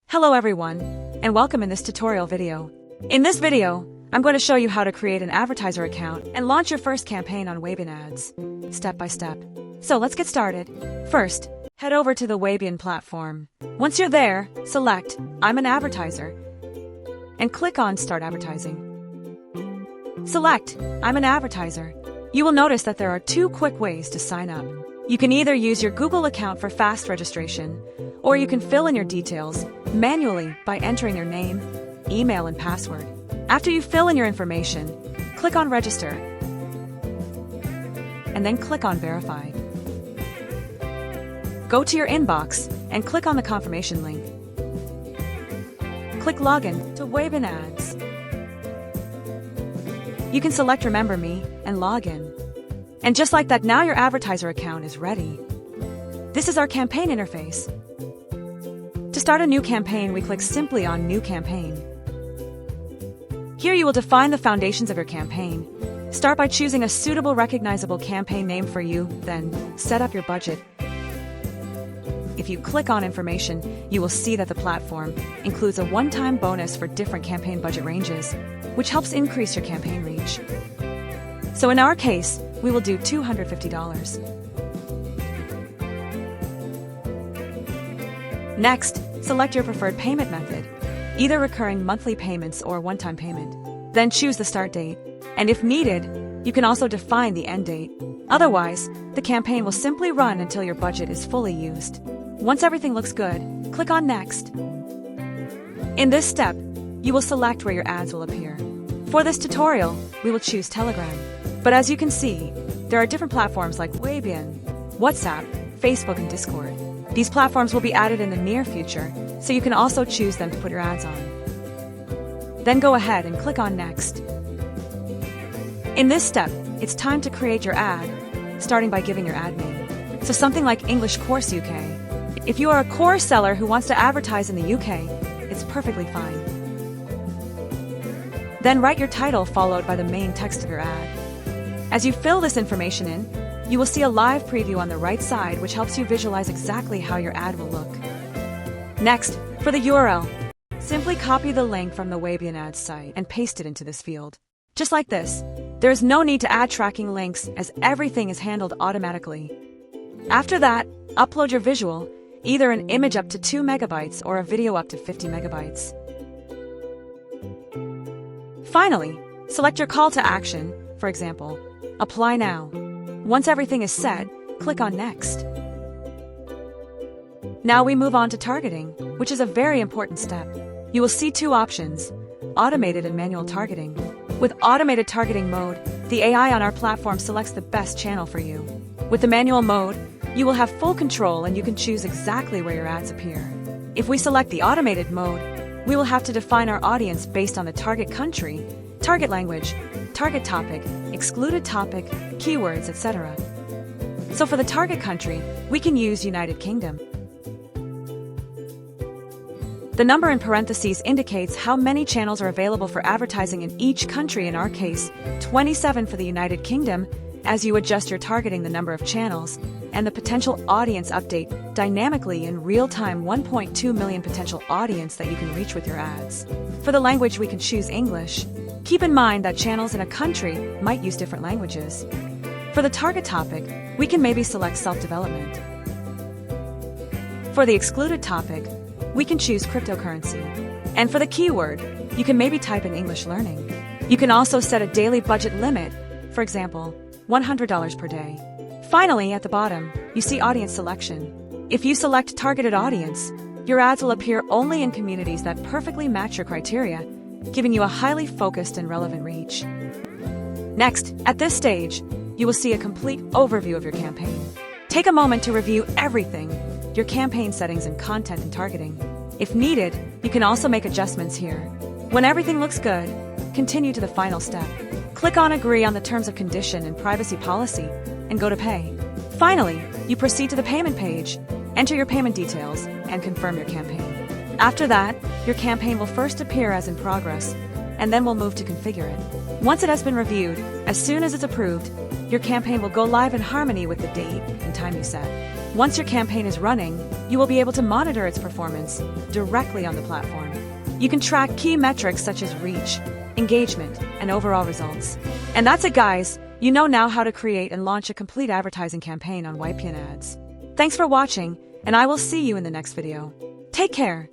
Hello everyone, and welcome in this tutorial video. In this video, I'm going to show you how to create an advertiser account and launch your first campaign on Waybien Ads, step by step. So let's get started. First, head over to the Waybien platform. Once you're there, select I'm an advertiser and click on Start Advertising. Select I'm an advertiser. You will notice that there are two quick ways to sign up. You can either use your Google account for fast registration, or you can fill in your details manually by entering your name, email, and password. After you fill in your information, click on Register, and then click on Verify. Go to your inbox and click on the confirmation link. Click Login to Waybien Ads. You can select Remember Me and log in. And just like that, now your advertiser account is ready. This is our campaign interface. To start a new campaign, we click simply on New Campaign. Here you will define the foundations of your campaign. Start by choosing a suitable, recognizable campaign name for you, then set up your budget. If you click on Information, you will see that the platform includes a one-time bonus for different campaign budget ranges, which helps increase your campaign reach. So in our case, we will do $250. Next, select your preferred payment method, either recurring monthly payments or one-time payment. Then choose the start date, and if needed, you can also define the end date. Otherwise, the campaign will simply run until your budget is fully used. Once everything looks good, click on Next. In this step, you will select where your ads will appear. For this tutorial, we will choose Telegram. But as you can see, there are different platforms like Waybien, WhatsApp, Facebook, and Discord. These platforms will be added in the near future, so you can also choose them to put your ads on. Then go ahead and click on Next. In this step, it's time to create your ad, starting by giving your ad name. So something like English Course UK. If you are a course seller who wants to advertise in the UK, it's perfectly fine. Then write your title followed by the main text of your ad. As you fill this information in, you will see a live preview on the right side, which helps you visualize exactly how your ad will look. Next, for the URL, simply copy the link from the Waybien Ads site and paste it into this field. Just like this. There is no need to add tracking links, as everything is handled automatically. After that, upload your visual, either an image up to 2 megabytes or a video up to 50 megabytes. Finally, select your call to action, for example, Apply Now. Once everything is set, click on Next. Now we move on to targeting, which is a very important step. You will see two options, automated and manual targeting. With automated targeting mode, the AI on our platform selects the best channel for you. With the manual mode, you will have full control and you can choose exactly where your ads appear. If we select the automated mode, we will have to define our audience based on the target country, target language, target topic, excluded topic, keywords, etc. So for the target country, we can use United Kingdom. The number in parentheses indicates how many channels are available for advertising in each country, in our case, 27 for the United Kingdom. As you adjust your targeting, the number of channels, and the potential audience update dynamically in real time, 1.2 million potential audience that you can reach with your ads. For the language, we can choose English. Keep in mind that channels in a country might use different languages. For the target topic, we can maybe select self-development. For the excluded topic, we can choose cryptocurrency. And for the keyword, you can maybe type in English learning. You can also set a daily budget limit, for example, $100 per day. Finally, at the bottom, you see audience selection. If you select targeted audience, your ads will appear only in communities that perfectly match your criteria, giving you a highly focused and relevant reach. Next, at this stage, you will see a complete overview of your campaign. Take a moment to review everything, your campaign settings and content and targeting. If needed, you can also make adjustments here. When everything looks good, continue to the final step. Click on Agree on the terms of condition and privacy policy, and go to Pay. Finally, you proceed to the payment page, enter your payment details, and confirm your campaign. After that, your campaign will first appear as in progress, and then we'll move to configure it. Once it has been reviewed, as soon as it's approved, your campaign will go live in harmony with the date and time you set. Once your campaign is running, you will be able to monitor its performance directly on the platform. You can track key metrics such as reach, engagement, and overall results. And that's it, guys. You know now how to create and launch a complete advertising campaign on Waybien Ads. Thanks for watching, and I will see you in the next video. Take care.